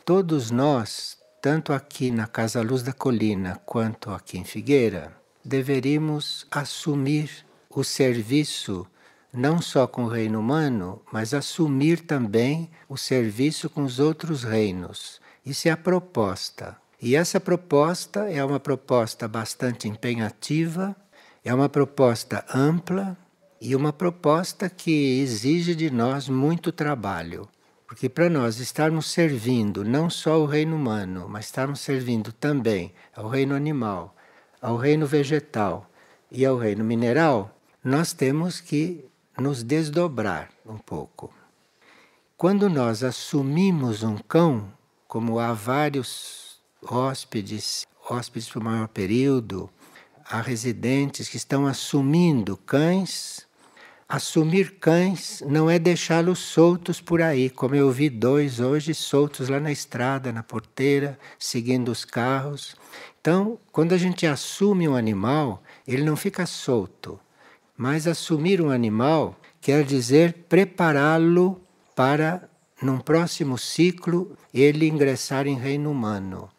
Todos nós, tanto aqui na Casa Luz da Colina quanto aqui em Figueira, deveríamos assumir o serviço não só com o reino humano, mas assumir também o serviço com os outros reinos. Isso é a proposta. E essa proposta é uma proposta bastante empenhativa, é uma proposta ampla e uma proposta que exige de nós muito trabalho. Porque para nós estarmos servindo não só o reino humano, mas estarmos servindo também ao reino animal, ao reino vegetal e ao reino mineral, nós temos que nos desdobrar um pouco. Quando nós assumimos um cão, como há vários hóspedes por maior período, há residentes que estão assumindo cães. Assumir cães não é deixá-los soltos por aí, como eu vi 2 hoje soltos lá na estrada, na porteira, seguindo os carros. Então, quando a gente assume um animal, ele não fica solto. Mas assumir um animal quer dizer prepará-lo para, num próximo ciclo, ele ingressar em reino humano.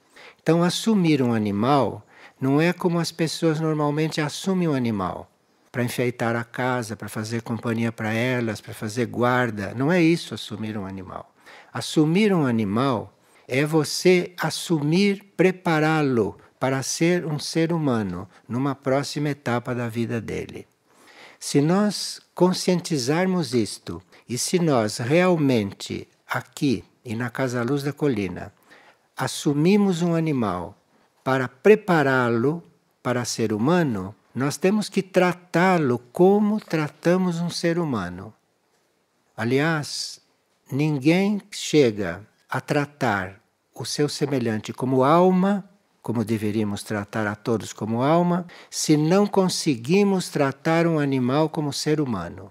Então, assumir um animal não é como as pessoas normalmente assumem um animal. Para enfeitar a casa, para fazer companhia para elas, para fazer guarda. Não é isso assumir um animal. Assumir um animal é você assumir, prepará-lo para ser um ser humano numa próxima etapa da vida dele. Se nós conscientizarmos isto e se nós realmente aqui e na Casa Luz da Colina assumimos um animal para prepará-lo para ser humano, nós temos que tratá-lo como tratamos um ser humano. Aliás, ninguém chega a tratar o seu semelhante como alma, como deveríamos tratar a todos como alma, se não conseguimos tratar um animal como ser humano.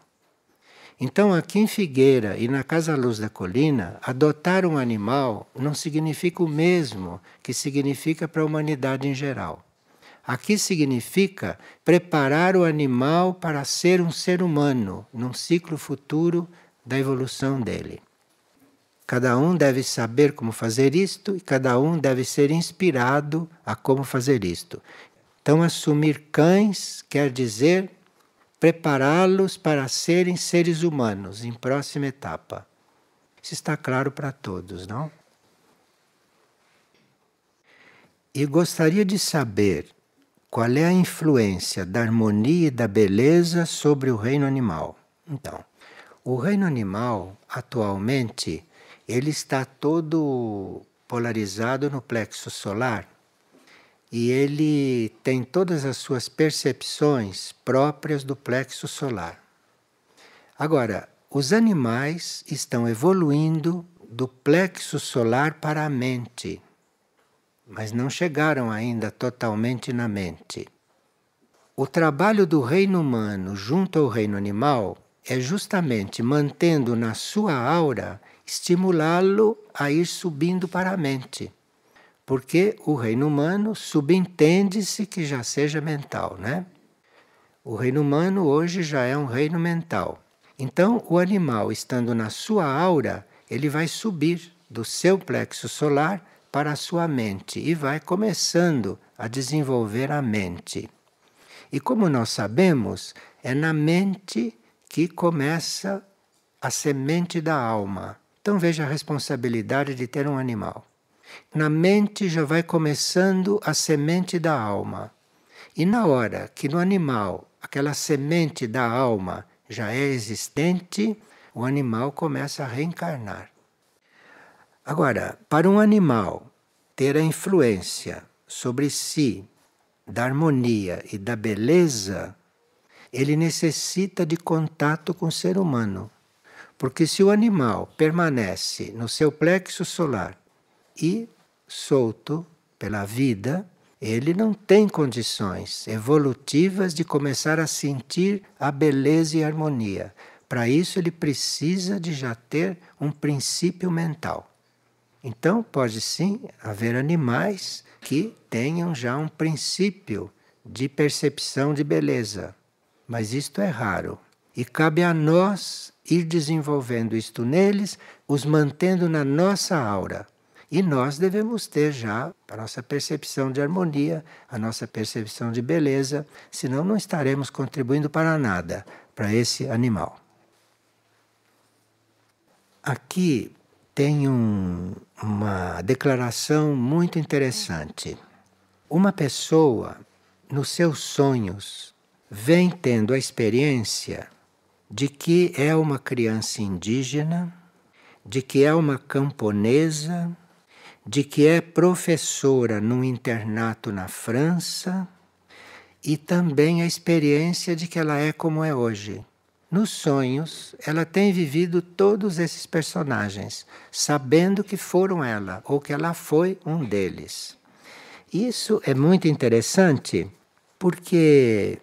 Então, aqui em Figueira e na Casa Luz da Colina, adotar um animal não significa o mesmo que significa para a humanidade em geral. Aqui significa preparar o animal para ser um ser humano, num ciclo futuro da evolução dele. Cada um deve saber como fazer isto e cada um deve ser inspirado a como fazer isto. Então, assumir cães quer dizer prepará-los para serem seres humanos em próxima etapa. Isso está claro para todos, não? E gostaria de saber qual é a influência da harmonia e da beleza sobre o reino animal. Então, o reino animal, atualmente, ele está todo polarizado no plexo solar e ele tem todas as suas percepções próprias do plexo solar. Agora, os animais estão evoluindo do plexo solar para a mente, mas não chegaram ainda totalmente na mente. O trabalho do reino humano junto ao reino animal é justamente mantendo na sua aura, estimulá-lo a ir subindo para a mente. Porque o reino humano subentende-se que já seja mental, né? O reino humano hoje já é um reino mental. Então, o animal, estando na sua aura, ele vai subir do seu plexo solar para a sua mente e vai começando a desenvolver a mente. E como nós sabemos, é na mente que começa a semente da alma. Então veja a responsabilidade de ter um animal. Na mente já vai começando a semente da alma. E na hora que no animal aquela semente da alma já é existente, o animal começa a reencarnar. Agora, para um animal ter a influência sobre si da harmonia e da beleza, ele necessita de contato com o ser humano. Porque se o animal permanece no seu plexo solar e solto pela vida, ele não tem condições evolutivas de começar a sentir a beleza e a harmonia. Para isso ele precisa de já ter um princípio mental. Então pode sim haver animais que tenham já um princípio de percepção de beleza. Mas isto é raro. E cabe a nós ir desenvolvendo isto neles, os mantendo na nossa aura. E nós devemos ter já a nossa percepção de harmonia, a nossa percepção de beleza, senão não estaremos contribuindo para nada, para esse animal. Aqui tem uma declaração muito interessante. Uma pessoa, nos seus sonhos, vem tendo a experiência de que é uma criança indígena, de que é uma camponesa, de que é professora num internato na França e também a experiência de que ela é como é hoje. Nos sonhos, ela tem vivido todos esses personagens, sabendo que foram ela ou que ela foi um deles. Isso é muito interessante porque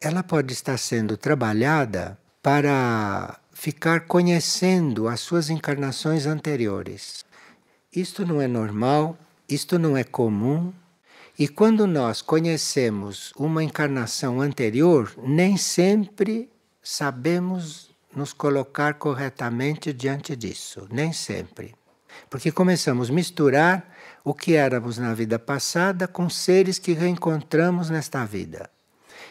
ela pode estar sendo trabalhada para ficar conhecendo as suas encarnações anteriores. Isto não é normal, isto não é comum, e quando nós conhecemos uma encarnação anterior, nem sempre sabemos nos colocar corretamente diante disso, nem sempre. Porque começamos a misturar o que éramos na vida passada com seres que reencontramos nesta vida.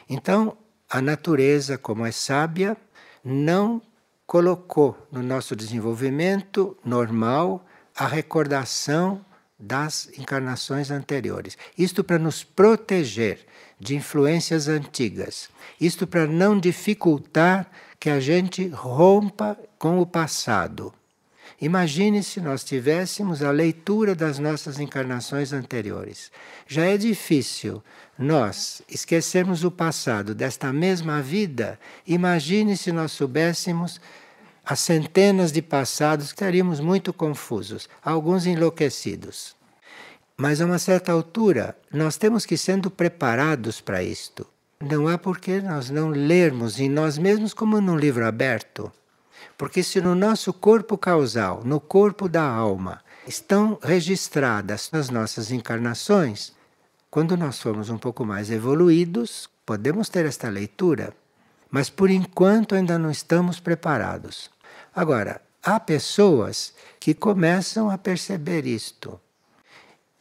Então, a natureza, como é sábia, não colocou no nosso desenvolvimento normal a recordação das encarnações anteriores. Isto para nos proteger de influências antigas. Isto para não dificultar que a gente rompa com o passado. Imagine se nós tivéssemos a leitura das nossas encarnações anteriores. Já é difícil nós esquecermos o passado desta mesma vida. Imagine se nós soubéssemos as centenas de passados, estaríamos muito confusos, alguns enlouquecidos. Mas a uma certa altura, nós temos que ir sendo preparados para isto. Não há por que nós não lermos em nós mesmos como num livro aberto. Porque se no nosso corpo causal, no corpo da alma, estão registradas as nossas encarnações, quando nós formos um pouco mais evoluídos, podemos ter esta leitura. Mas por enquanto ainda não estamos preparados. Agora, há pessoas que começam a perceber isto.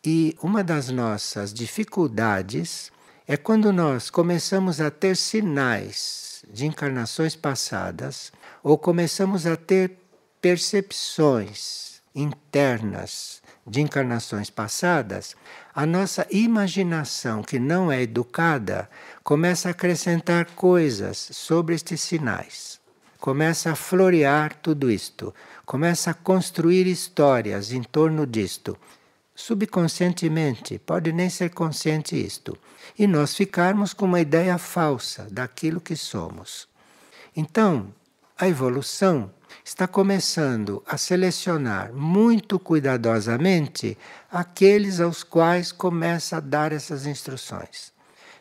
E uma das nossas dificuldades é quando nós começamos a ter sinais de encarnações passadas ou começamos a ter percepções internas de encarnações passadas, a nossa imaginação, que não é educada, começa a acrescentar coisas sobre estes sinais. Começa a florear tudo isto, começa a construir histórias em torno disto. Subconscientemente, pode nem ser consciente isto. E nós ficarmos com uma ideia falsa daquilo que somos. Então, a evolução está começando a selecionar muito cuidadosamente aqueles aos quais começa a dar essas instruções.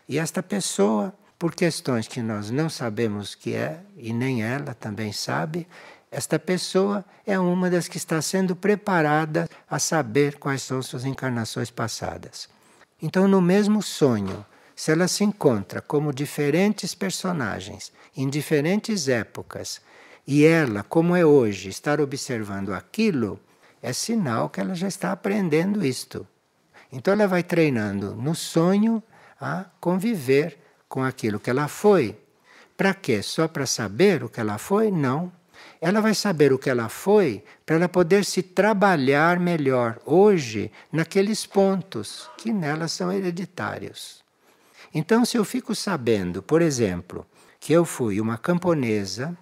E esta pessoa, por questões que nós não sabemos que é, e nem ela também sabe, esta pessoa é uma das que está sendo preparada a saber quais são suas encarnações passadas. Então, no mesmo sonho, se ela se encontra como diferentes personagens, em diferentes épocas, e ela, como é hoje, estar observando aquilo, é sinal que ela já está aprendendo isto. Então ela vai treinando no sonho a conviver com aquilo que ela foi. Para quê? Só para saber o que ela foi? Não. Ela vai saber o que ela foi para ela poder se trabalhar melhor hoje naqueles pontos que nela são hereditários. Então, se eu fico sabendo, por exemplo, que eu fui uma camponesa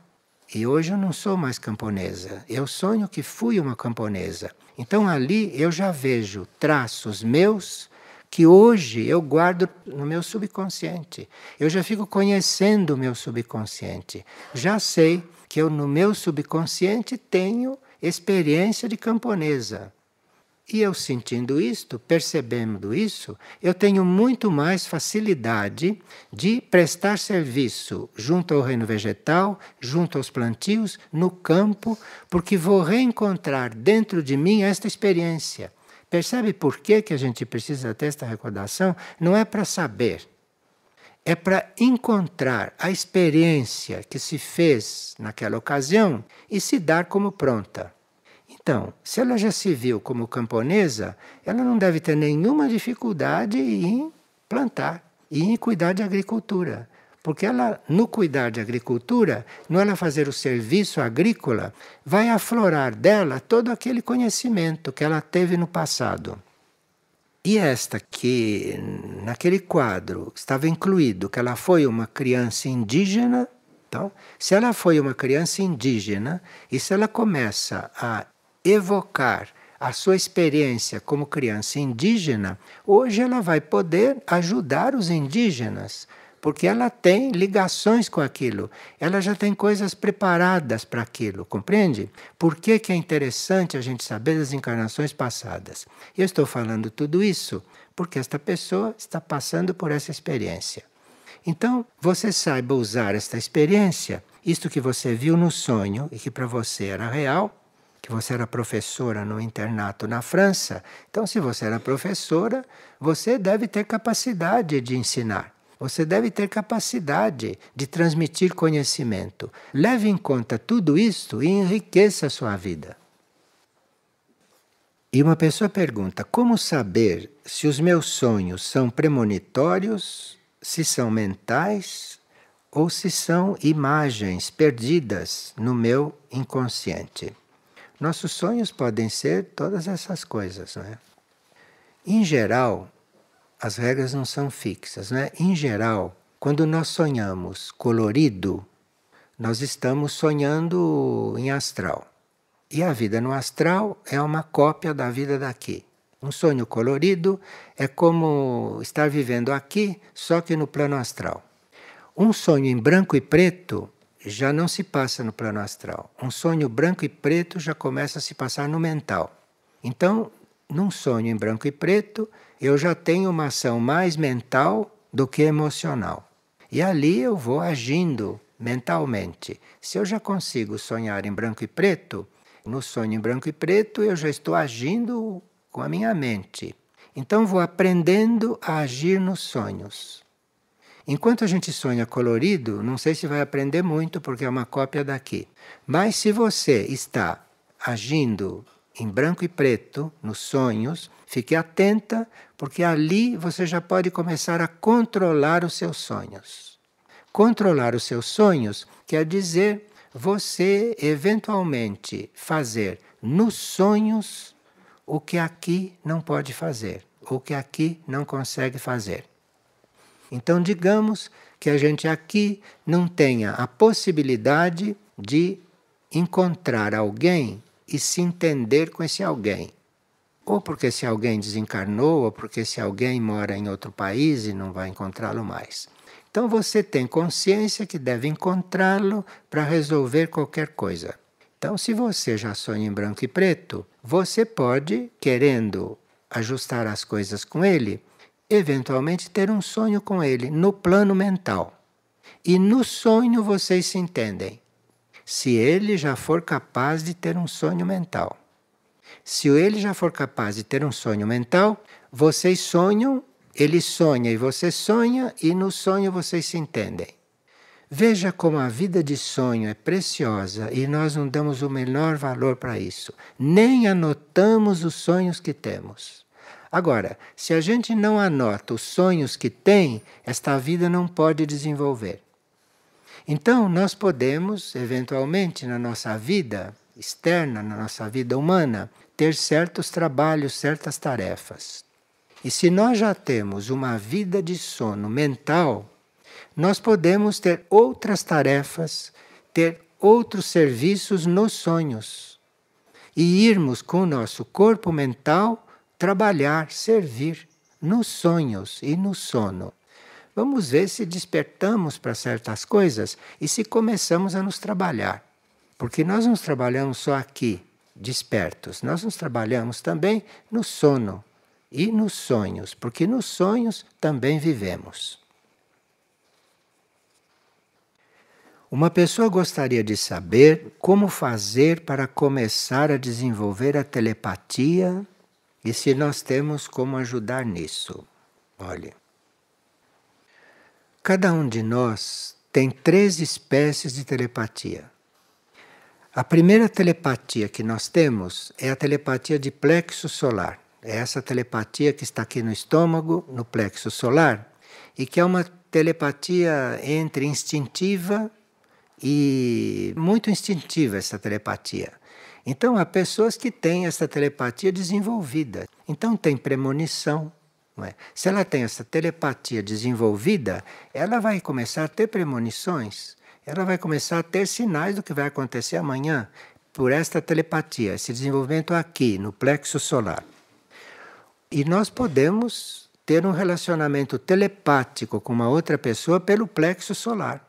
e hoje eu não sou mais camponesa, eu sonho que fui uma camponesa. Então ali eu já vejo traços meus que hoje eu guardo no meu subconsciente. Eu já fico conhecendo o meu subconsciente. Já sei que eu no meu subconsciente tenho experiência de camponesa. E eu sentindo isto, percebendo isso, eu tenho muito mais facilidade de prestar serviço junto ao reino vegetal, junto aos plantios, no campo, porque vou reencontrar dentro de mim esta experiência. Percebe por que a gente precisa ter esta recordação? Não é para saber, é para encontrar a experiência que se fez naquela ocasião e se dar como pronta. Então, se ela já se viu como camponesa, ela não deve ter nenhuma dificuldade em plantar e em cuidar de agricultura. Porque ela, no cuidar de agricultura, no ela fazer o serviço agrícola, vai aflorar dela todo aquele conhecimento que ela teve no passado. E esta que, naquele quadro, estava incluído que ela foi uma criança indígena. Então, se ela foi uma criança indígena e se ela começa a evocar a sua experiência como criança indígena, hoje ela vai poder ajudar os indígenas, porque ela tem ligações com aquilo, ela já tem coisas preparadas para aquilo, compreende? Por que é interessante a gente saber das encarnações passadas? Eu estou falando tudo isso porque esta pessoa está passando por essa experiência. Então, você saiba usar esta experiência, isto que você viu no sonho e que para você era real, que você era professora no internato na França. Então, se você era professora, você deve ter capacidade de ensinar. Você deve ter capacidade de transmitir conhecimento. Leve em conta tudo isto e enriqueça a sua vida. E uma pessoa pergunta: como saber se os meus sonhos são premonitórios, se são mentais ou se são imagens perdidas no meu inconsciente? Nossos sonhos podem ser todas essas coisas, não é? Em geral, as regras não são fixas, né? Em geral, quando nós sonhamos colorido, nós estamos sonhando em astral. E a vida no astral é uma cópia da vida daqui. Um sonho colorido é como estar vivendo aqui, só que no plano astral. Um sonho em branco e preto já não se passa no plano astral. Um sonho branco e preto já começa a se passar no mental. Então, num sonho em branco e preto, eu já tenho uma ação mais mental do que emocional. E ali eu vou agindo mentalmente. Se eu já consigo sonhar em branco e preto, no sonho em branco e preto eu já estou agindo com a minha mente. Então vou aprendendo a agir nos sonhos. Enquanto a gente sonha colorido, não sei se vai aprender muito porque é uma cópia daqui. Mas se você está agindo em branco e preto, nos sonhos, fique atenta, porque ali você já pode começar a controlar os seus sonhos. Controlar os seus sonhos quer dizer você eventualmente fazer nos sonhos o que aqui não pode fazer, o que aqui não consegue fazer. Então, digamos que a gente aqui não tenha a possibilidade de encontrar alguém e se entender com esse alguém. Ou porque esse alguém desencarnou, ou porque esse alguém mora em outro país e não vai encontrá-lo mais. Então você tem consciência que deve encontrá-lo para resolver qualquer coisa. Então, se você já sonha em branco e preto, você pode, querendo ajustar as coisas com ele, eventualmente ter um sonho com ele no plano mental. E no sonho vocês se entendem. Se ele já for capaz de ter um sonho mental. Se ele já for capaz de ter um sonho mental, vocês sonham, ele sonha e você sonha, e no sonho vocês se entendem. Veja como a vida de sonho é preciosa e nós não damos o menor valor para isso. Nem anotamos os sonhos que temos. Agora, se a gente não anota os sonhos que tem, esta vida não pode desenvolver. Então, nós podemos, eventualmente, na nossa vida externa, na nossa vida humana, ter certos trabalhos, certas tarefas. E se nós já temos uma vida de sono mental, nós podemos ter outras tarefas, ter outros serviços nos sonhos. E irmos com o nosso corpo mental trabalhar, servir nos sonhos e no sono. Vamos ver se despertamos para certas coisas e se começamos a nos trabalhar. Porque nós não trabalhamos só aqui, despertos, nós nos trabalhamos também no sono e nos sonhos, porque nos sonhos também vivemos. Uma pessoa gostaria de saber como fazer para começar a desenvolver a telepatia e se nós temos como ajudar nisso. Olha, cada um de nós tem 3 espécies de telepatia. A primeira telepatia que nós temos é a telepatia de plexo solar. É essa telepatia que está aqui no estômago, no plexo solar, e que é uma telepatia entre instintiva e muito instintiva, essa telepatia. Então, há pessoas que têm essa telepatia desenvolvida. Então, tem premonição. Não é? Se ela tem essa telepatia desenvolvida, ela vai começar a ter premonições. Ela vai começar a ter sinais do que vai acontecer amanhã por esta telepatia, esse desenvolvimento aqui, no plexo solar. E nós podemos ter um relacionamento telepático com uma outra pessoa pelo plexo solar.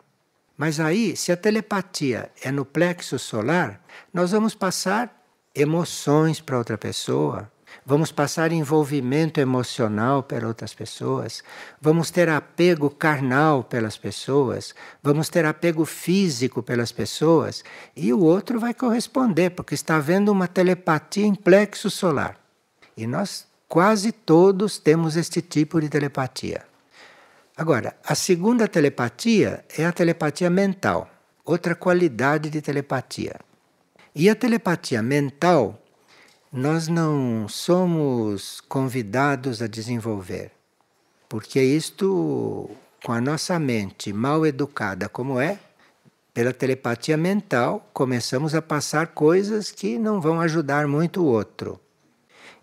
Mas aí, se a telepatia é no plexo solar, nós vamos passar emoções para outra pessoa, vamos passar envolvimento emocional para outras pessoas, vamos ter apego carnal pelas pessoas, vamos ter apego físico pelas pessoas, e o outro vai corresponder, porque está havendo uma telepatia em plexo solar. E nós quase todos temos este tipo de telepatia. Agora, a segunda telepatia é a telepatia mental, outra qualidade de telepatia. E a telepatia mental, nós não somos convidados a desenvolver, porque isto, com a nossa mente mal educada como é, pela telepatia mental, começamos a passar coisas que não vão ajudar muito o outro.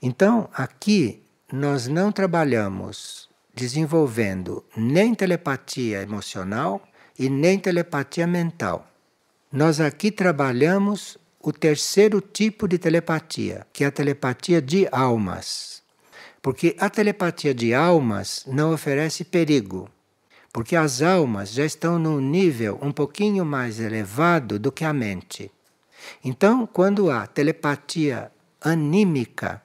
Então, aqui, nós não trabalhamos desenvolvendo nem telepatia emocional e nem telepatia mental. Nós aqui trabalhamos o terceiro tipo de telepatia, que é a telepatia de almas. Porque a telepatia de almas não oferece perigo, porque as almas já estão num nível um pouquinho mais elevado do que a mente. Então, quando há telepatia anímica,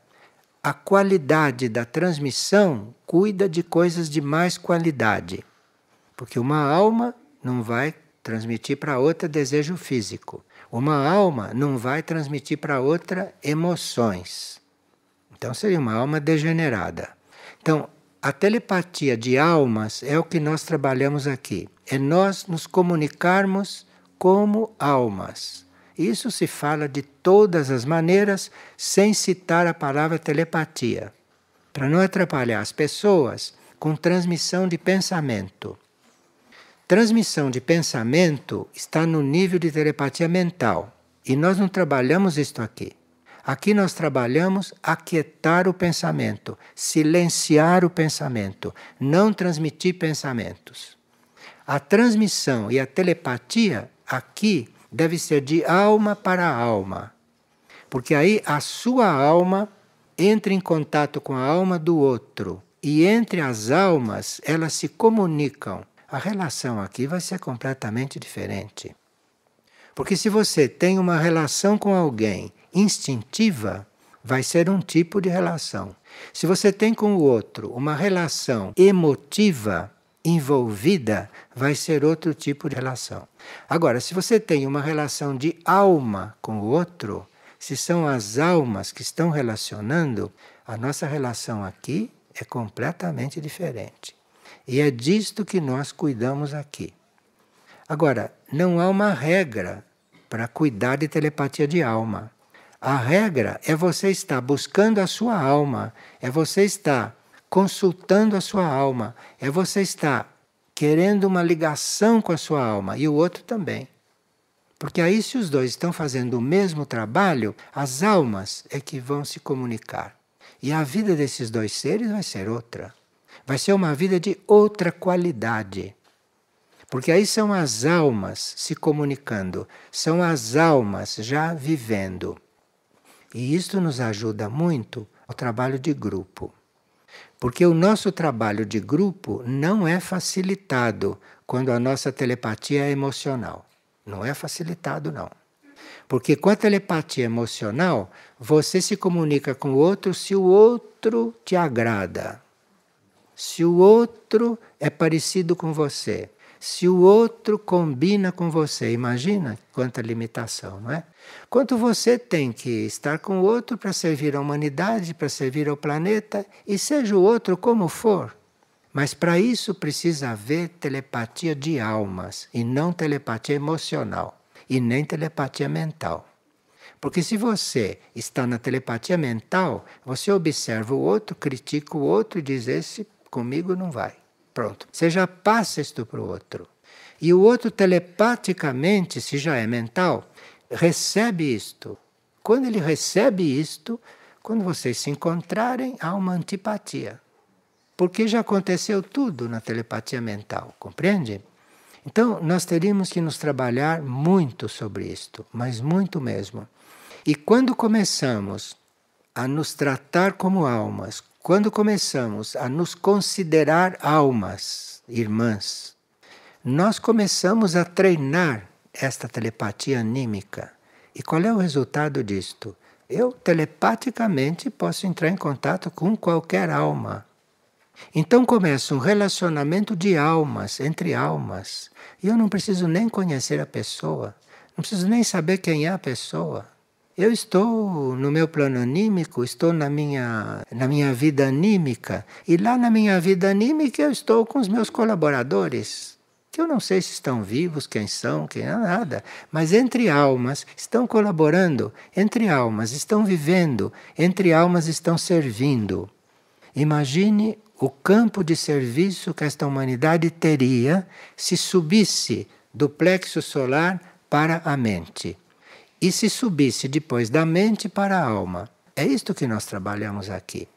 a qualidade da transmissão cuida de coisas de mais qualidade. Porque uma alma não vai transmitir para outra desejo físico. Uma alma não vai transmitir para outra emoções. Então seria uma alma degenerada. Então, a telepatia de almas é o que nós trabalhamos aqui. É nós nos comunicarmos como almas. Isso se fala de todas as maneiras, sem citar a palavra telepatia, para não atrapalhar as pessoas com transmissão de pensamento. Transmissão de pensamento está no nível de telepatia mental, e nós não trabalhamos isto aqui. Aqui nós trabalhamos aquietar o pensamento, silenciar o pensamento, não transmitir pensamentos. A transmissão e a telepatia aqui deve ser de alma para alma, porque aí a sua alma entra em contato com a alma do outro, e entre as almas elas se comunicam. A relação aqui vai ser completamente diferente. Porque se você tem uma relação com alguém instintiva, vai ser um tipo de relação. Se você tem com o outro uma relação emotiva, envolvida, vai ser outro tipo de relação. Agora, se você tem uma relação de alma com o outro, se são as almas que estão relacionando, a nossa relação aqui é completamente diferente. E é disto que nós cuidamos aqui. Agora, não há uma regra para cuidar de telepatia de alma. A regra é você estar buscando a sua alma, é você estar consultando a sua alma, é você estar querendo uma ligação com a sua alma e o outro também. Porque aí, se os dois estão fazendo o mesmo trabalho, as almas é que vão se comunicar. E a vida desses dois seres vai ser outra. Vai ser uma vida de outra qualidade. Porque aí são as almas se comunicando, são as almas já vivendo. E isto nos ajuda muito ao trabalho de grupo. Porque o nosso trabalho de grupo não é facilitado quando a nossa telepatia é emocional. Não é facilitado, não. Porque com a telepatia emocional, você se comunica com o outro se o outro te agrada. Se o outro é parecido com você. Se o outro combina com você. Imagina quanta limitação, não é? Quanto você tem que estar com o outro para servir à humanidade, para servir ao planeta, e seja o outro como for. Mas para isso precisa haver telepatia de almas e não telepatia emocional. e nem telepatia mental. Porque se você está na telepatia mental, você observa o outro, critica o outro e diz: esse comigo não vai. Pronto. Você já passa isto para o outro. E o outro telepaticamente, se já é mental, recebe isto. Quando ele recebe isto, quando vocês se encontrarem, há uma antipatia. Porque já aconteceu tudo na telepatia mental, compreende? Então, nós teríamos que nos trabalhar muito sobre isto, mas muito mesmo. E quando começamos a nos tratar como almas, quando começamos a nos considerar almas, irmãs, nós começamos a treinar esta telepatia anímica. E qual é o resultado disto? Eu telepaticamente posso entrar em contato com qualquer alma. Então começa um relacionamento de almas, entre almas. E eu não preciso nem conhecer a pessoa, não preciso nem saber quem é a pessoa. Eu estou no meu plano anímico, estou na minha vida anímica, e lá na minha vida anímica eu estou com os meus colaboradores, que eu não sei se estão vivos, quem são, quem é nada, mas entre almas estão colaborando, entre almas estão vivendo, entre almas estão servindo. Imagine o campo de serviço que esta humanidade teria se subisse do plexo solar para a mente. E se subisse depois da mente para a alma. É isto que nós trabalhamos aqui.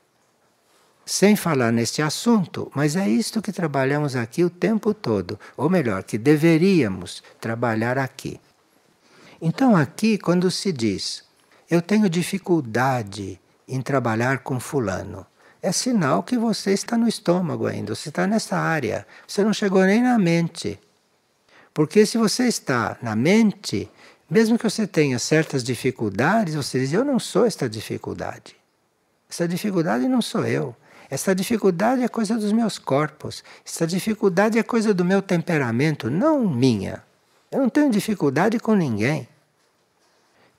Sem falar neste assunto, mas é isto que trabalhamos aqui o tempo todo. Ou melhor, que deveríamos trabalhar aqui. Então aqui, quando se diz, eu tenho dificuldade em trabalhar com fulano, é sinal que você está no estômago ainda, você está nessa área, você não chegou nem na mente. Porque se você está na mente, mesmo que você tenha certas dificuldades, você diz: eu não sou esta dificuldade. Essa dificuldade não sou eu. Essa dificuldade é coisa dos meus corpos. Essa dificuldade é coisa do meu temperamento, não minha. Eu não tenho dificuldade com ninguém.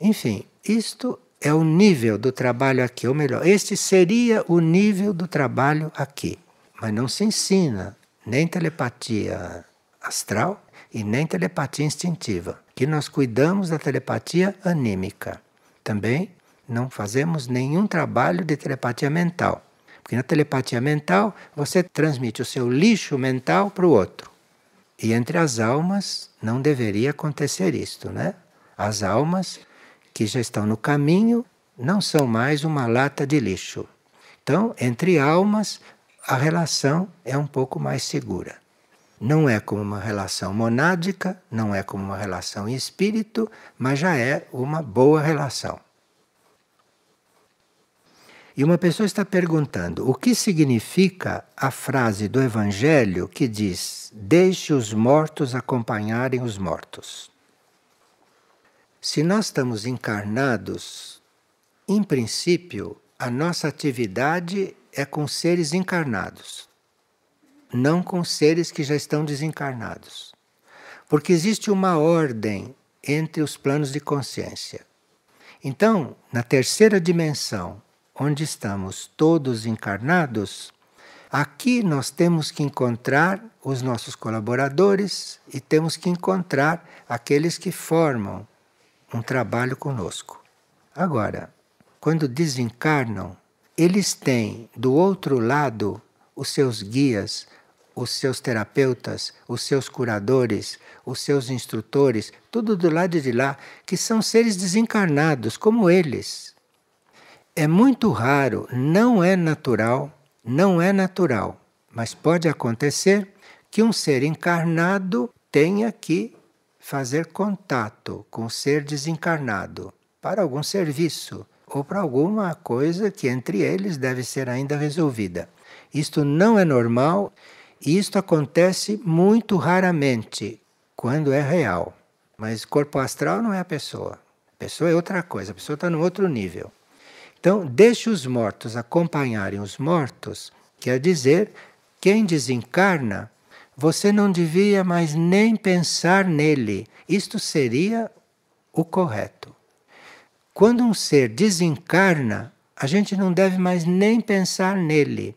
Enfim, isto é o nível do trabalho aqui, ou melhor, este seria o nível do trabalho aqui. Mas não se ensina nem telepatia astral e nem telepatia instintiva. Que nós cuidamos da telepatia anímica. Também não fazemos nenhum trabalho de telepatia mental. Porque na telepatia mental você transmite o seu lixo mental para o outro. E entre as almas não deveria acontecer isto, né? As almas que já estão no caminho não são mais uma lata de lixo. Então, entre almas, a relação é um pouco mais segura. Não é como uma relação monádica, não é como uma relação em espírito, mas já é uma boa relação. E uma pessoa está perguntando o que significa a frase do Evangelho que diz: deixe os mortos acompanharem os mortos. Se nós estamos encarnados, em princípio, a nossa atividade é com seres encarnados, não com seres que já estão desencarnados. Porque existe uma ordem entre os planos de consciência. Então, na terceira dimensão, onde estamos todos encarnados, aqui nós temos que encontrar os nossos colaboradores e temos que encontrar aqueles que formam um trabalho conosco. Agora, quando desencarnam, eles têm do outro lado os seus guias, os seus terapeutas, os seus curadores, os seus instrutores, tudo do lado de lá, que são seres desencarnados como eles. É muito raro, não é natural, mas pode acontecer que um ser encarnado tenha que fazer contato com o ser desencarnado para algum serviço ou para alguma coisa que entre eles deve ser ainda resolvida. Isto não é normal e isto acontece muito raramente quando é real. Mas corpo astral não é a pessoa. A pessoa é outra coisa, a pessoa está no outro nível. Então, deixe os mortos acompanharem os mortos, quer dizer, quem desencarna, você não devia mais nem pensar nele. Isto seria o correto. Quando um ser desencarna, a gente não deve mais nem pensar nele.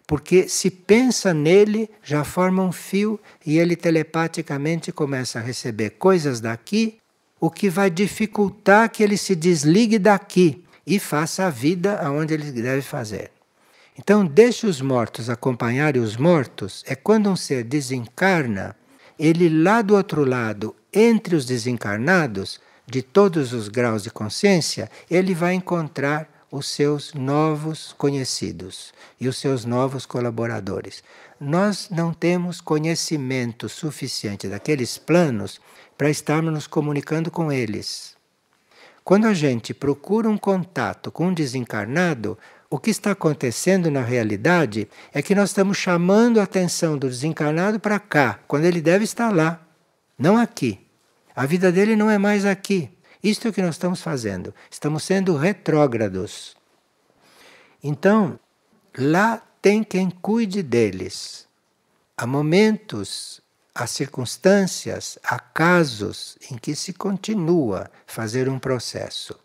Porque se pensa nele, já forma um fio e ele telepaticamente começa a receber coisas daqui o que vai dificultar que ele se desligue daqui e faça a vida aonde ele deve fazer. Então, deixe os mortos acompanharem os mortos. É quando um ser desencarna, ele lá do outro lado, entre os desencarnados, de todos os graus de consciência, ele vai encontrar os seus novos conhecidos e os seus novos colaboradores. Nós não temos conhecimento suficiente daqueles planos para estarmos nos comunicando com eles. Quando a gente procura um contato com um desencarnado, o que está acontecendo na realidade é que nós estamos chamando a atenção do desencarnado para cá, quando ele deve estar lá, não aqui. A vida dele não é mais aqui. Isto é o que nós estamos fazendo. Estamos sendo retrógrados. Então, lá tem quem cuide deles. Há momentos, há circunstâncias, há casos em que se continua a fazer um processo.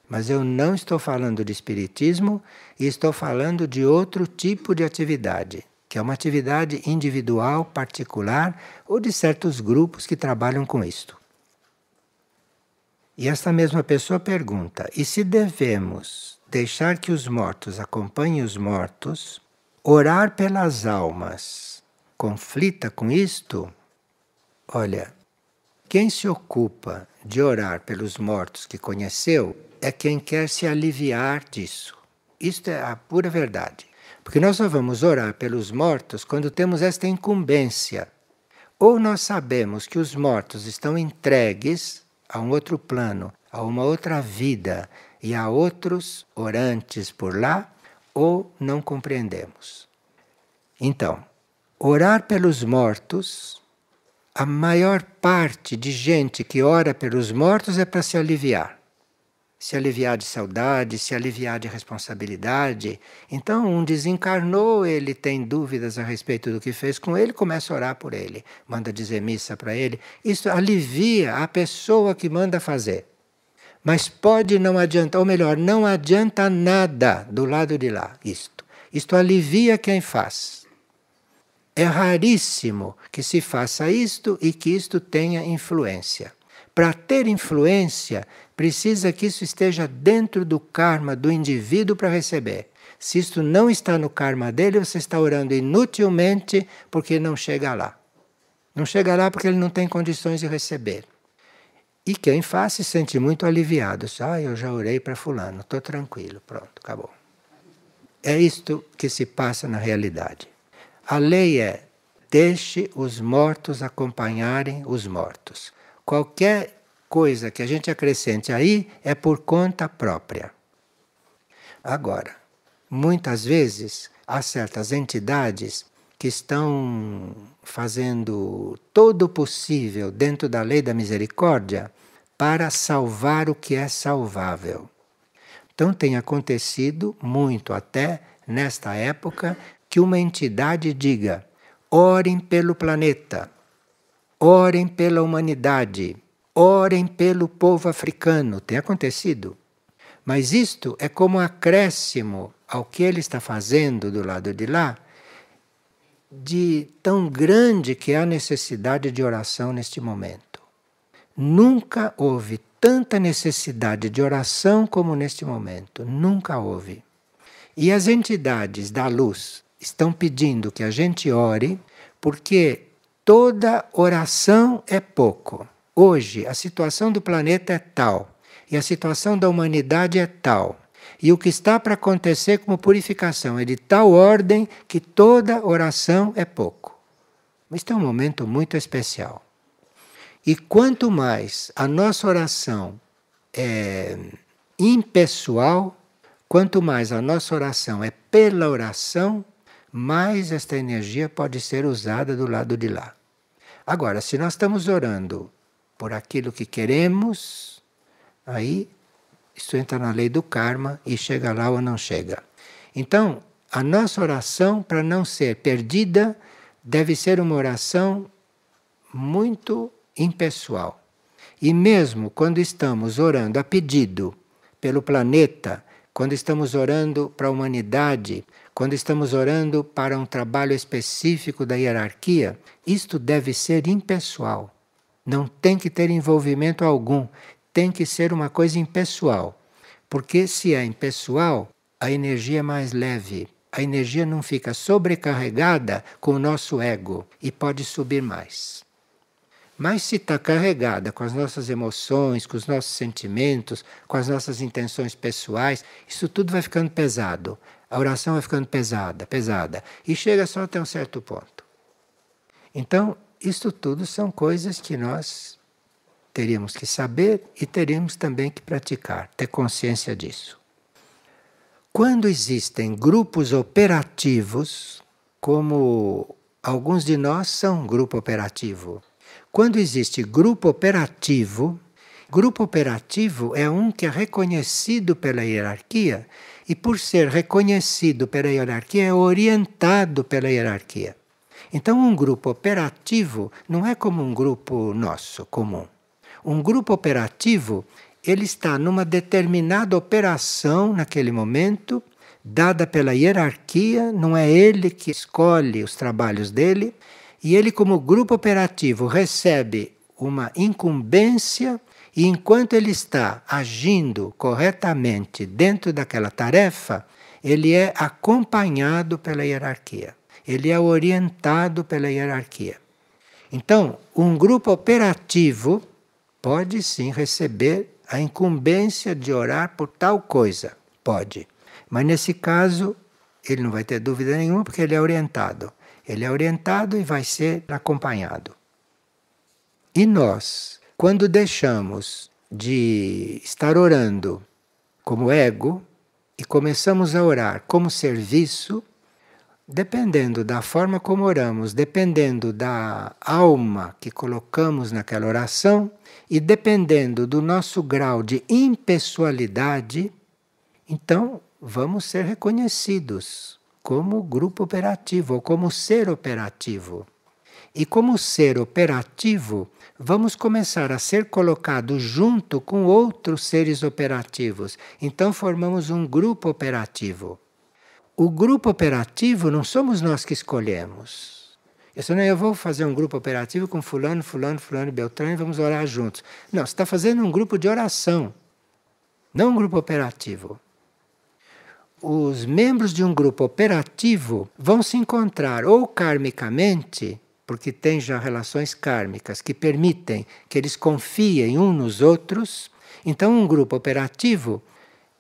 Mas eu não estou falando de espiritismo e estou falando de outro tipo de atividade, que é uma atividade individual, particular, ou de certos grupos que trabalham com isto. E esta mesma pessoa pergunta: e se devemos deixar que os mortos acompanhem os mortos, orar pelas almas, conflita com isto? Olha, quem se ocupa de orar pelos mortos que conheceu é quem quer se aliviar disso. Isto é a pura verdade. Porque nós só vamos orar pelos mortos quando temos esta incumbência. Ou nós sabemos que os mortos estão entregues a um outro plano, a uma outra vida e a outros orantes por lá, ou não compreendemos. Então, orar pelos mortos, a maior parte de gente que ora pelos mortos é para se aliviar. Se aliviar de saudade, se aliviar de responsabilidade. Então, um desencarnou, ele tem dúvidas a respeito do que fez com ele, começa a orar por ele, manda dizer missa para ele. Isso alivia a pessoa que manda fazer. Mas pode não adiantar, ou melhor, não adianta nada do lado de lá, isto. Isto alivia quem faz. É raríssimo que se faça isto e que isto tenha influência. Para ter influência, precisa que isso esteja dentro do karma do indivíduo para receber. Se isto não está no karma dele, você está orando inutilmente porque não chega lá. Não chega lá porque ele não tem condições de receber. E quem faz se sente muito aliviado. Eu já orei para fulano, estou tranquilo, pronto, acabou. É isto que se passa na realidade. A lei é: deixe os mortos acompanharem os mortos. Qualquer coisa que a gente acrescente aí é por conta própria. Agora, muitas vezes há certas entidades que estão fazendo todo o possível dentro da lei da misericórdia para salvar o que é salvável. Então tem acontecido muito até nesta época que uma entidade diga: orem pelo planeta, orem pela humanidade, orem pelo povo africano. Tem acontecido. Mas isto é como acréscimo ao que ele está fazendo do lado de lá, de tão grande que é a necessidade de oração neste momento. Nunca houve tanta necessidade de oração como neste momento. Nunca houve. E as entidades da luz estão pedindo que a gente ore, porque toda oração é pouco. Hoje, a situação do planeta é tal, e a situação da humanidade é tal, e o que está para acontecer como purificação é de tal ordem que toda oração é pouco. Mas este é um momento muito especial. E quanto mais a nossa oração é impessoal, quanto mais a nossa oração é pela oração, mais esta energia pode ser usada do lado de lá. Agora, se nós estamos orando por aquilo que queremos, aí isso entra na lei do karma e chega lá ou não chega. Então, a nossa oração, para não ser perdida, deve ser uma oração muito impessoal. E mesmo quando estamos orando a pedido pelo planeta, quando estamos orando para a humanidade, quando estamos orando para um trabalho específico da hierarquia, isto deve ser impessoal. Não tem que ter envolvimento algum. Tem que ser uma coisa impessoal. Porque se é impessoal, a energia é mais leve. A energia não fica sobrecarregada com o nosso ego e pode subir mais. Mas se está carregada com as nossas emoções, com os nossos sentimentos, com as nossas intenções pessoais, isso tudo vai ficando pesado. A oração vai ficando pesada, pesada. E chega só até um certo ponto. Então, isto tudo são coisas que nós teríamos que saber e teríamos também que praticar, ter consciência disso. Quando existem grupos operativos, como alguns de nós são um grupo operativo, quando existe grupo operativo é um que é reconhecido pela hierarquia e, por ser reconhecido pela hierarquia, é orientado pela hierarquia. Então, um grupo operativo não é como um grupo nosso, comum. Um grupo operativo, ele está numa determinada operação naquele momento, dada pela hierarquia, não é ele que escolhe os trabalhos dele, e ele, como grupo operativo, recebe uma incumbência e, enquanto ele está agindo corretamente dentro daquela tarefa, ele é acompanhado pela hierarquia. Ele é orientado pela hierarquia. Então, um grupo operativo pode sim receber a incumbência de orar por tal coisa. Pode. Mas nesse caso, ele não vai ter dúvida nenhuma porque ele é orientado. Ele é orientado e vai ser acompanhado. E nós, quando deixamos de estar orando como ego e começamos a orar como serviço, dependendo da forma como oramos, dependendo da alma que colocamos naquela oração e dependendo do nosso grau de impessoalidade, então vamos ser reconhecidos como grupo operativo ou como ser operativo. E como ser operativo, vamos começar a ser colocados junto com outros seres operativos. Então formamos um grupo operativo. O grupo operativo não somos nós que escolhemos. Eu vou fazer um grupo operativo com fulano, fulano, fulano e Beltrano e vamos orar juntos. Não, você está fazendo um grupo de oração, não um grupo operativo. Os membros de um grupo operativo vão se encontrar ou karmicamente, porque tem já relações kármicas que permitem que eles confiem uns nos outros. Então, um grupo operativo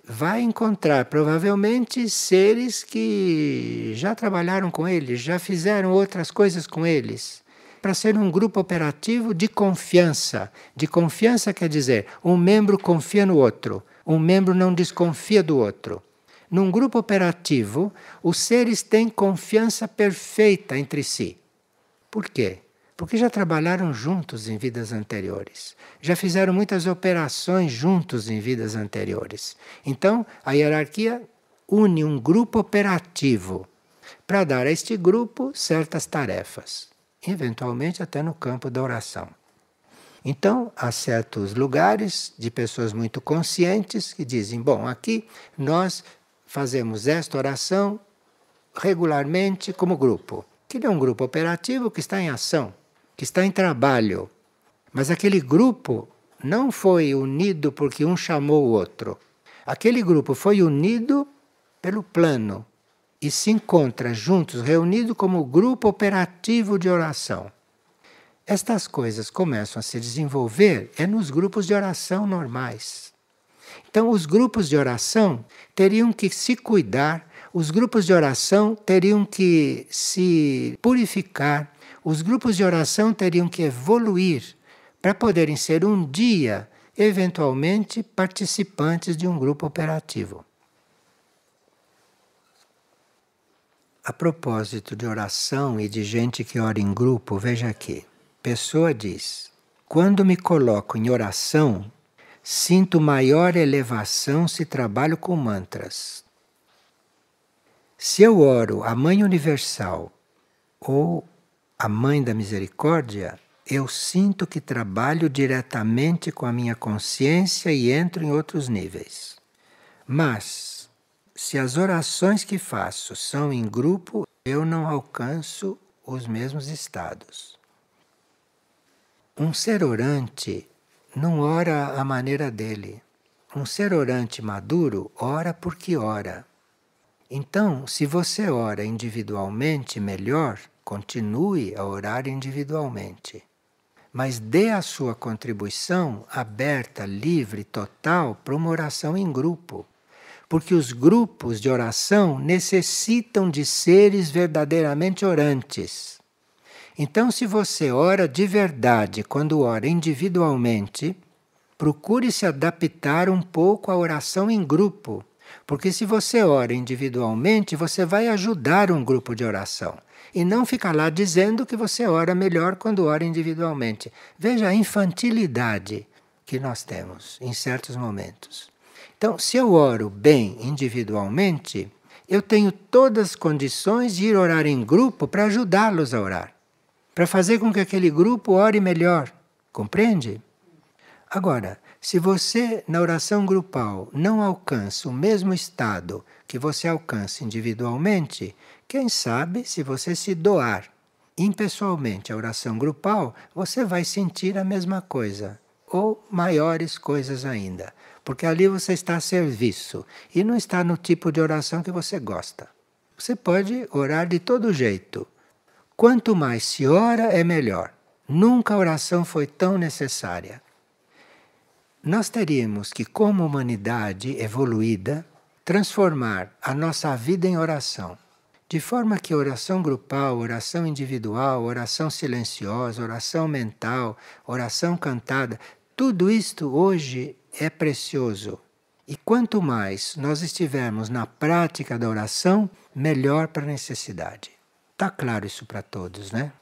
vai encontrar provavelmente seres que já trabalharam com eles, já fizeram outras coisas com eles, para ser um grupo operativo de confiança. De confiança quer dizer, um membro confia no outro, um membro não desconfia do outro. Num grupo operativo, os seres têm confiança perfeita entre si. Por quê? Porque já trabalharam juntos em vidas anteriores. Já fizeram muitas operações juntos em vidas anteriores. Então, a hierarquia une um grupo operativo para dar a este grupo certas tarefas, eventualmente até no campo da oração. Então, há certos lugares de pessoas muito conscientes que dizem, bom, aqui nós fazemos esta oração regularmente como grupo. Que é um grupo operativo que está em ação, que está em trabalho. Mas aquele grupo não foi unido porque um chamou o outro. Aquele grupo foi unido pelo plano e se encontra juntos, reunido como grupo operativo de oração. Estas coisas começam a se desenvolver nos grupos de oração normais. Então, os grupos de oração teriam que se cuidar, os grupos de oração teriam que se purificar, os grupos de oração teriam que evoluir para poderem ser um dia, eventualmente, participantes de um grupo operativo. A propósito de oração e de gente que ora em grupo, veja aqui. Pessoa diz, quando me coloco em oração, sinto maior elevação se trabalho com mantras. Se eu oro a Mãe Universal ou a Mãe da Misericórdia, eu sinto que trabalho diretamente com a minha consciência e entro em outros níveis. Mas, se as orações que faço são em grupo, eu não alcanço os mesmos estados. Um ser orante não ora à maneira dele. Um ser orante maduro ora porque ora. Então, se você ora individualmente melhor, continue a orar individualmente. Mas dê a sua contribuição aberta, livre, total para uma oração em grupo. Porque os grupos de oração necessitam de seres verdadeiramente orantes. Então, se você ora de verdade quando ora individualmente, procure se adaptar um pouco à oração em grupo. Porque se você ora individualmente, você vai ajudar um grupo de oração. E não ficar lá dizendo que você ora melhor quando ora individualmente. Veja a infantilidade que nós temos em certos momentos. Então, se eu oro bem individualmente, eu tenho todas as condições de ir orar em grupo para ajudá-los a orar. Para fazer com que aquele grupo ore melhor. Compreende? Agora, se você na oração grupal não alcança o mesmo estado que você alcança individualmente, quem sabe se você se doar impessoalmente à oração grupal, você vai sentir a mesma coisa, ou maiores coisas ainda, porque ali você está a serviço e não está no tipo de oração que você gosta. Você pode orar de todo jeito. Quanto mais se ora, é melhor. Nunca a oração foi tão necessária. Nós teríamos que, como humanidade evoluída, transformar a nossa vida em oração. De forma que oração grupal, oração individual, oração silenciosa, oração mental, oração cantada, tudo isto hoje é precioso. E quanto mais nós estivermos na prática da oração, melhor para a necessidade. Está claro isso para todos, né?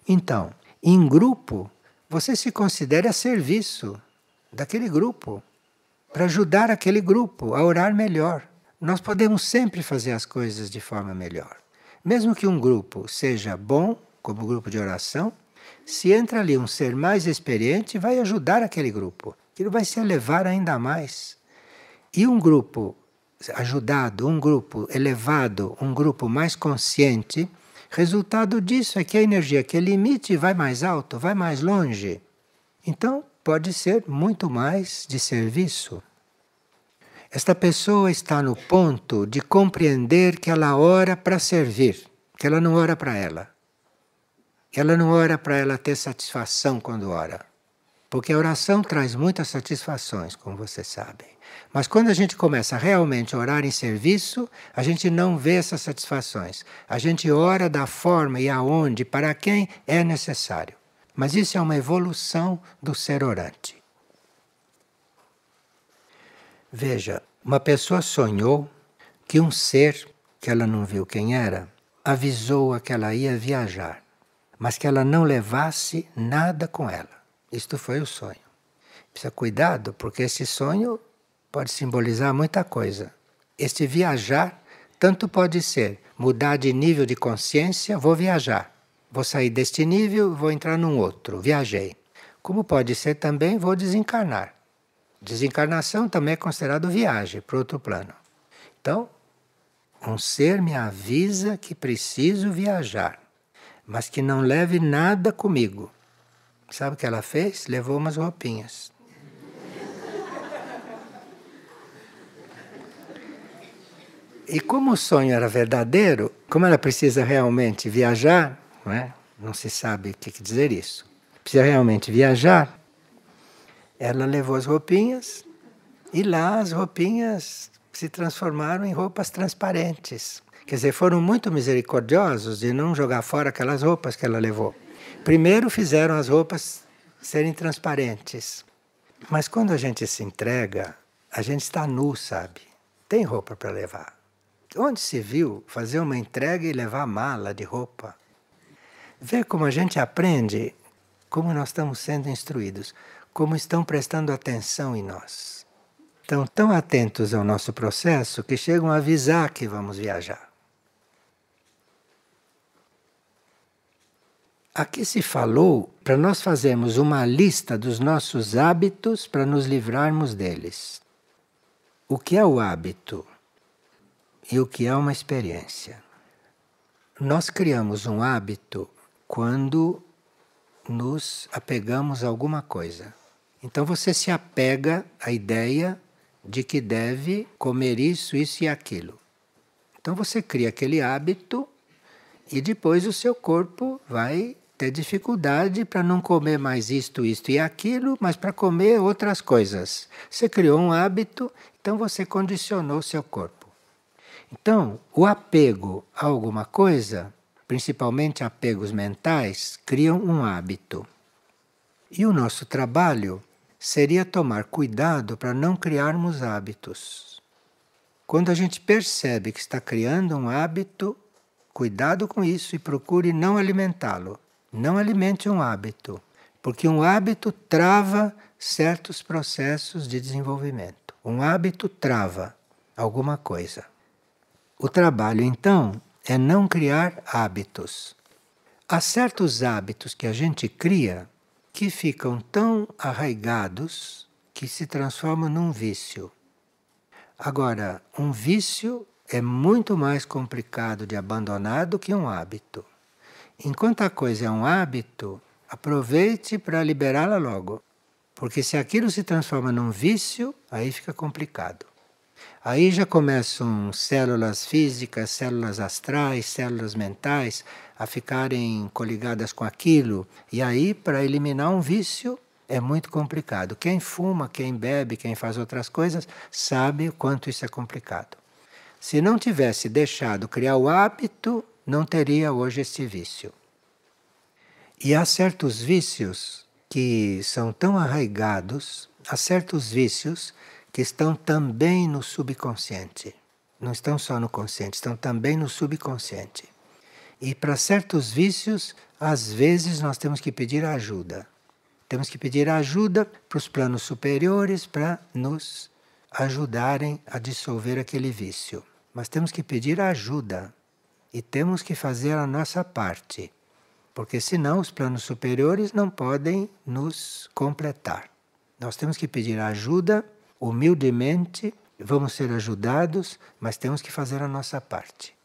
Então, em grupo, você se considera a serviço daquele grupo, para ajudar aquele grupo a orar melhor. Nós podemos sempre fazer as coisas de forma melhor. Mesmo que um grupo seja bom, como grupo de oração, se entra ali um ser mais experiente, vai ajudar aquele grupo. Aquilo vai se elevar ainda mais. E um grupo ajudado, um grupo elevado, um grupo mais consciente, resultado disso é que a energia que ele emite vai mais alto, vai mais longe. Então, pode ser muito mais de serviço. Esta pessoa está no ponto de compreender que ela ora para servir, que ela não ora para ela. Que ela não ora para ela ter satisfação quando ora. Porque a oração traz muitas satisfações, como vocês sabem. Mas quando a gente começa realmente a orar em serviço, a gente não vê essas satisfações. A gente ora da forma e aonde, para quem é necessário. Mas isso é uma evolução do ser orante. Veja, uma pessoa sonhou que um ser, que ela não viu quem era, avisou-a que ela ia viajar, mas que ela não levasse nada com ela. Isto foi o sonho. Precisa cuidado, porque esse sonho pode simbolizar muita coisa. Este viajar, tanto pode ser mudar de nível de consciência, vou viajar. Vou sair deste nível, vou entrar num outro, viajei. Como pode ser também, vou desencarnar. Desencarnação também é considerado viagem para outro plano. Então, um ser me avisa que preciso viajar, mas que não leve nada comigo. Sabe o que ela fez? Levou umas roupinhas. E como o sonho era verdadeiro, como ela precisa realmente viajar, não é? Não se sabe o que quer dizer isso. Precisa realmente viajar. Ela levou as roupinhas e lá as roupinhas se transformaram em roupas transparentes. Quer dizer, foram muito misericordiosos de não jogar fora aquelas roupas que ela levou. Primeiro fizeram as roupas serem transparentes. Mas quando a gente se entrega, a gente está nu, sabe? Tem roupa para levar. Onde se viu fazer uma entrega e levar mala de roupa? Vê como a gente aprende, como nós estamos sendo instruídos, como estão prestando atenção em nós. Estão tão atentos ao nosso processo que chegam a avisar que vamos viajar. Aqui se falou para nós fazermos uma lista dos nossos hábitos para nos livrarmos deles. O que é o hábito e o que é uma experiência? Nós criamos um hábito quando nos apegamos a alguma coisa. Então você se apega à ideia de que deve comer isso, isso e aquilo. Então você cria aquele hábito e depois o seu corpo vai ter dificuldade para não comer mais isto e aquilo, mas para comer outras coisas. Você criou um hábito, então você condicionou o seu corpo. Então, o apego a alguma coisa, principalmente apegos mentais, criam um hábito. E o nosso trabalho seria tomar cuidado para não criarmos hábitos. Quando a gente percebe que está criando um hábito, cuidado com isso e procure não alimentá-lo. Não alimente um hábito, porque um hábito trava certos processos de desenvolvimento. Um hábito trava alguma coisa. O trabalho, então, é não criar hábitos. Há certos hábitos que a gente cria que ficam tão arraigados que se transformam num vício. Agora, um vício é muito mais complicado de abandonar do que um hábito. Enquanto a coisa é um hábito, aproveite para liberá-la logo. Porque se aquilo se transforma num vício, aí fica complicado. Aí já começam células físicas, células astrais, células mentais a ficarem coligadas com aquilo. E aí, para eliminar um vício, é muito complicado. Quem fuma, quem bebe, quem faz outras coisas, sabe o quanto isso é complicado. Se não tivesse deixado criar o hábito, não teria hoje esse vício. E há certos vícios que são tão arraigados, há certos vícios que estão também no subconsciente. Não estão só no consciente, estão também no subconsciente. E para certos vícios, às vezes nós temos que pedir ajuda. Temos que pedir ajuda para os planos superiores para nos ajudarem a dissolver aquele vício. Mas temos que pedir ajuda e temos que fazer a nossa parte, porque senão os planos superiores não podem nos completar. Nós temos que pedir ajuda humildemente, vamos ser ajudados, mas temos que fazer a nossa parte.